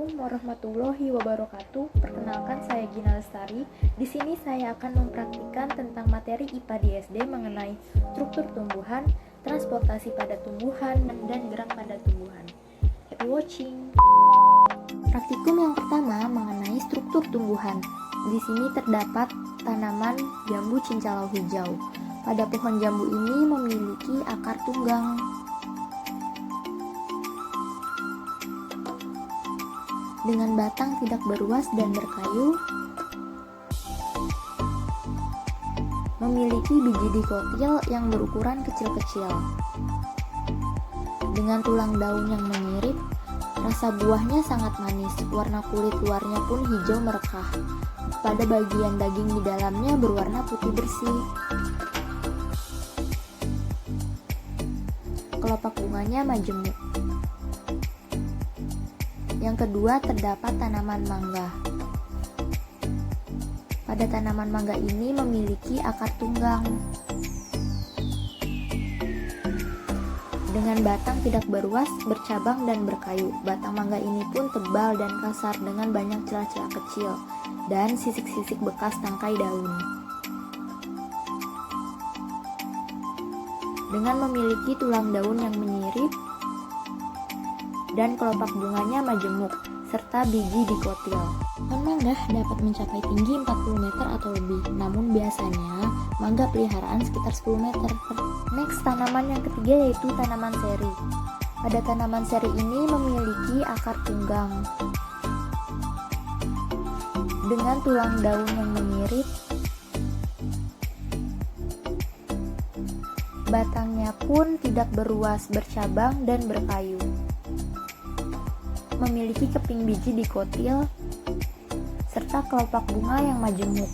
Assalamualaikum warahmatullahi wabarakatuh. Perkenalkan, saya Gina Lestari. Di sini saya akan mempraktikkan tentang materi IPA di SD mengenai struktur tumbuhan, transportasi pada tumbuhan, dan gerak pada tumbuhan. Happy watching. Praktikum yang pertama mengenai struktur tumbuhan. Di sini terdapat tanaman jambu cincalau hijau. Pada pohon jambu ini memiliki akar tunggang. Dengan batang tidak beruas dan berkayu, memiliki biji dikotil yang berukuran kecil-kecil. Dengan tulang daun yang menyirip, rasa buahnya sangat manis, warna kulit luarnya pun hijau merekah. Pada bagian daging di dalamnya berwarna putih bersih. Kelopak bunganya majemuk. Yang kedua, terdapat tanaman mangga. Pada tanaman mangga ini memiliki akar tunggang. Dengan batang tidak beruas, bercabang dan berkayu. Batang mangga ini pun tebal dan kasar dengan banyak celah-celah kecil dan sisik-sisik bekas tangkai daun. Dengan memiliki tulang daun yang menyirip dan kelopak bunganya majemuk, serta biji dikotil. Pohon mangga dapat mencapai tinggi 40 meter atau lebih, namun biasanya mangga peliharaan sekitar 10 meter. Next, tanaman yang ketiga yaitu tanaman seri. Pada tanaman seri ini memiliki akar tunggang. Dengan tulang daun yang menyirip, batangnya pun tidak beruas, bercabang, dan berkayu. Memiliki keping biji dikotil serta kelopak bunga yang majemuk.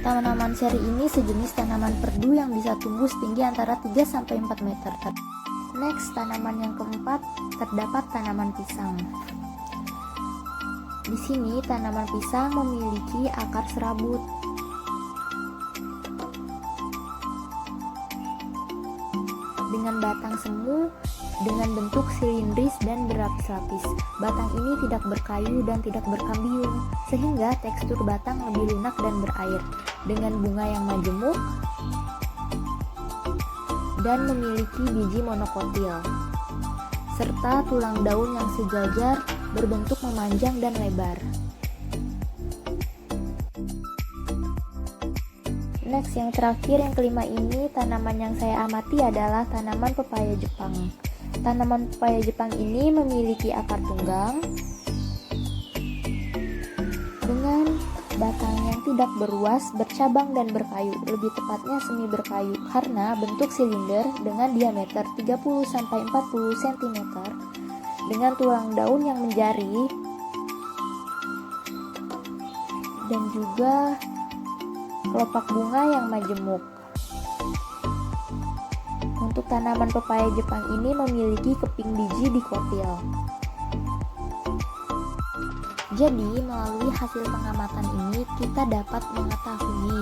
Tanaman seri ini sejenis tanaman perdu yang bisa tumbuh setinggi antara 3-4 meter. Next, tanaman yang keempat, terdapat tanaman pisang. Di sini tanaman pisang memiliki akar serabut. Dengan batang semu, dengan bentuk silindris dan berlapis-lapis. Batang ini tidak berkayu dan tidak berkambium, sehingga tekstur batang lebih lunak dan berair, dengan bunga yang majemuk dan memiliki biji monokotil, serta tulang daun yang sejajar berbentuk memanjang dan lebar. Next, yang terakhir, yang kelima ini, tanaman yang saya amati adalah tanaman pepaya Jepang. Tanaman pepaya Jepang ini memiliki akar tunggang dengan batang yang tidak beruas, bercabang dan berkayu, lebih tepatnya semi berkayu karena bentuk silinder dengan diameter 30-40 cm dengan tulang daun yang menjari dan juga kelopak bunga yang majemuk. Untuk tanaman pepaya Jepang ini memiliki keping biji dikotil. Jadi, melalui hasil pengamatan ini kita dapat mengetahui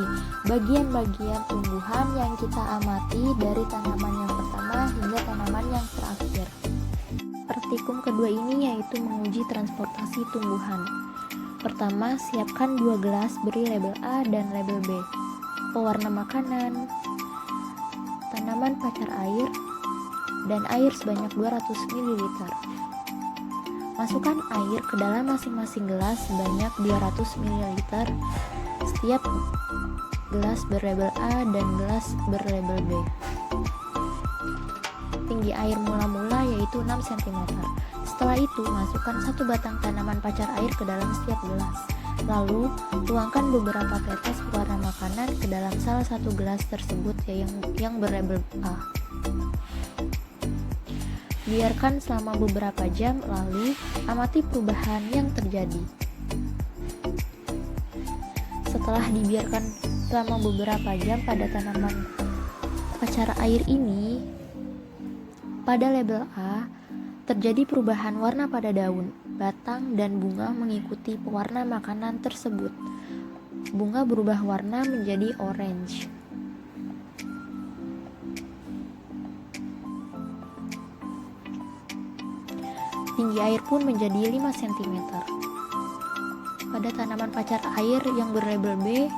bagian-bagian tumbuhan yang kita amati dari tanaman yang pertama hingga tanaman yang terakhir. Praktikum kedua ini yaitu menguji transportasi tumbuhan. Pertama, siapkan 2 gelas beri label A dan label B. Pewarna makanan, tanaman pacar air, dan air sebanyak 200 ml. Masukkan air ke dalam masing-masing gelas sebanyak 200 ml. Setiap gelas berlabel A dan gelas berlabel B. Tinggi air mula-mula yaitu 6 cm. Setelah itu, masukkan 1 batang tanaman pacar air ke dalam setiap gelas. Lalu, tuangkan beberapa tetes pewarna makanan ke dalam salah satu gelas tersebut yang berlabel A. Biarkan selama beberapa jam, lalu amati perubahan yang terjadi. Setelah dibiarkan selama beberapa jam pada tanaman pacar air ini, pada label A, terjadi perubahan warna pada daun, batang, dan bunga mengikuti pewarna makanan tersebut. Bunga berubah warna menjadi orange. tinggi air pun menjadi 5 cm. Pada tanaman pacar air yang berlabel B,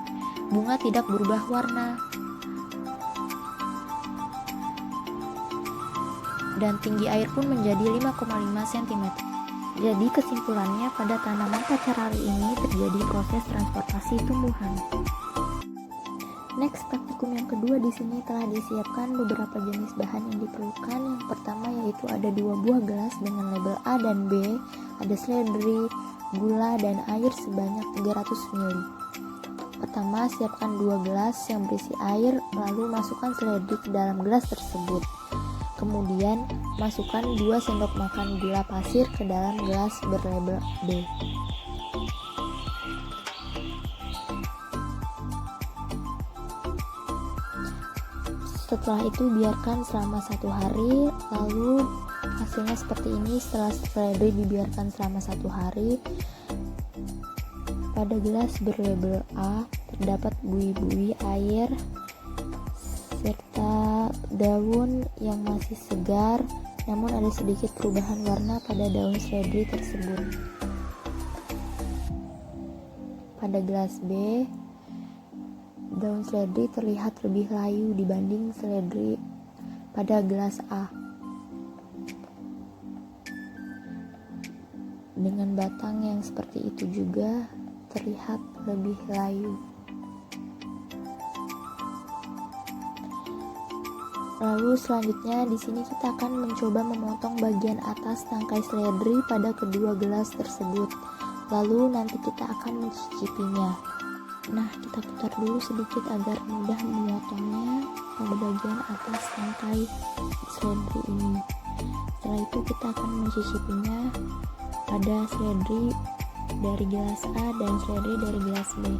bunga tidak berubah warna dan tinggi air pun menjadi 5,5 cm. Jadi kesimpulannya, pada tanaman pacar air ini terjadi proses transportasi tumbuhan. Next, praktikum yang kedua, di sini telah disiapkan beberapa jenis bahan yang diperlukan. Yang pertama yaitu ada 2 buah gelas dengan label A dan B, ada seledri, gula, dan air sebanyak 300 ml. Pertama, siapkan 2 gelas yang berisi air, lalu masukkan seledri ke dalam gelas tersebut. Kemudian, masukkan 2 sendok makan gula pasir ke dalam gelas berlabel B. Setelah itu biarkan selama 1 hari, lalu hasilnya seperti ini. Setelah seledri dibiarkan selama 1 hari, pada gelas berlabel A terdapat buih-buih air serta daun yang masih segar, namun ada sedikit perubahan warna pada daun seledri tersebut. Pada gelas B, daun seledri terlihat lebih layu dibanding seledri pada gelas A, dengan batang yang seperti itu juga terlihat lebih layu. Lalu selanjutnya di sini kita akan mencoba memotong bagian atas tangkai seledri pada kedua gelas tersebut. Lalu nanti kita akan mencicipinya. Nah, kita putar dulu sedikit agar mudah memotongnya pada bagian atas tangkai seledri ini. Setelah itu kita akan mencicipinya pada seledri dari gelas A dan seledri dari gelas B.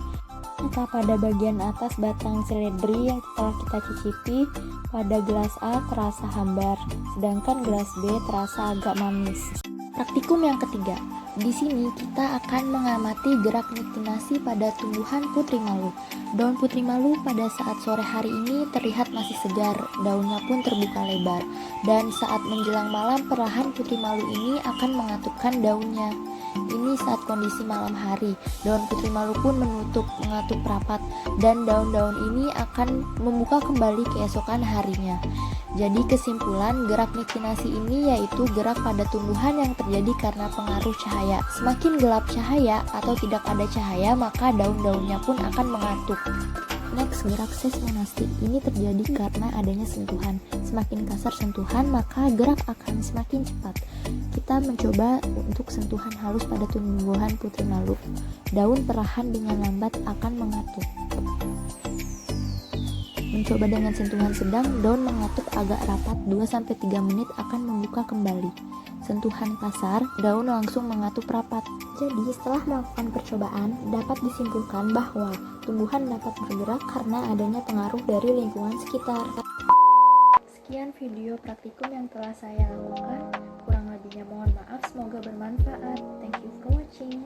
Maka pada bagian atas batang seledri yang telah kita cicipi pada gelas A terasa hambar, sedangkan gelas B terasa agak manis. Praktikum yang ketiga. Di sini kita akan mengamati gerak niktinasi pada tumbuhan putri malu. Daun putri malu pada saat sore hari ini terlihat masih segar, daunnya pun terbuka lebar. Dan saat menjelang malam, perlahan putri malu ini akan mengatupkan daunnya. Ini saat kondisi malam hari, daun putri malu pun mengatup rapat, dan daun-daun ini akan membuka kembali keesokan harinya. Jadi kesimpulan, gerak niktinasi ini yaitu gerak pada tumbuhan yang terjadi karena pengaruh cahaya. Semakin gelap cahaya atau tidak ada cahaya, maka daun-daunnya pun akan mengatup. Next, gerak seismonastik ini terjadi karena adanya sentuhan. Semakin kasar sentuhan, maka gerak akan semakin cepat. Kita mencoba untuk sentuhan halus pada tumbuhan putri malu. Daun perlahan dengan lambat akan mengatup. Mencoba dengan sentuhan sedang, daun mengatup agak rapat 2-3 menit akan membuka kembali. Sentuhan kasar, daun langsung mengatup rapat. Jadi setelah melakukan percobaan, dapat disimpulkan bahwa tumbuhan dapat bergerak karena adanya pengaruh dari lingkungan sekitar. Sekian video praktikum yang telah saya lakukan. Kurang lebihnya mohon maaf, semoga bermanfaat. Thank you for watching.